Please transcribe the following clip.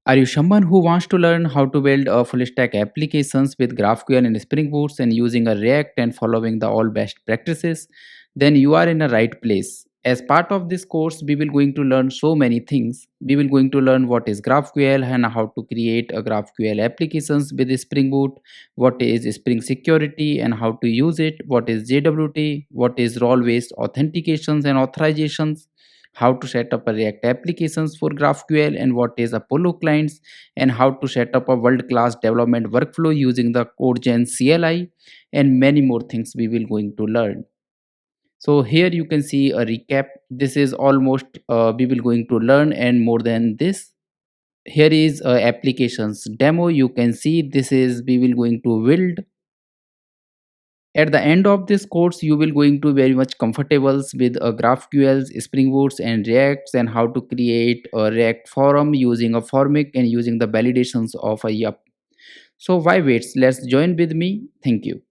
Are you someone who wants to learn how to build a full stack applications with GraphQL and Spring Boot and using a React and following the all best practices? Then you are in the right place. As part of this course, we will going to learn so many things. We will going to learn what is GraphQL and how to create a GraphQL applications with Spring Boot, what is Spring Security and how to use it, what is JWT, what is role-based authentications and authorizations, how to set up a React applications for GraphQL and what is Apollo clients, and how to set up a world-class development workflow using the CodeGen CLI, and many more things we will going to learn. So here you can see a recap. This is almost we will going to learn and more than this. Here is applications demo. You can see this is we will going to build. At the end of this course, you will going to very much comfortable with GraphQL, Spring Boots, and Reacts, and how to create a React forum using a Formic and using the validations of a Yup. So why wait? Let's join with me. Thank you.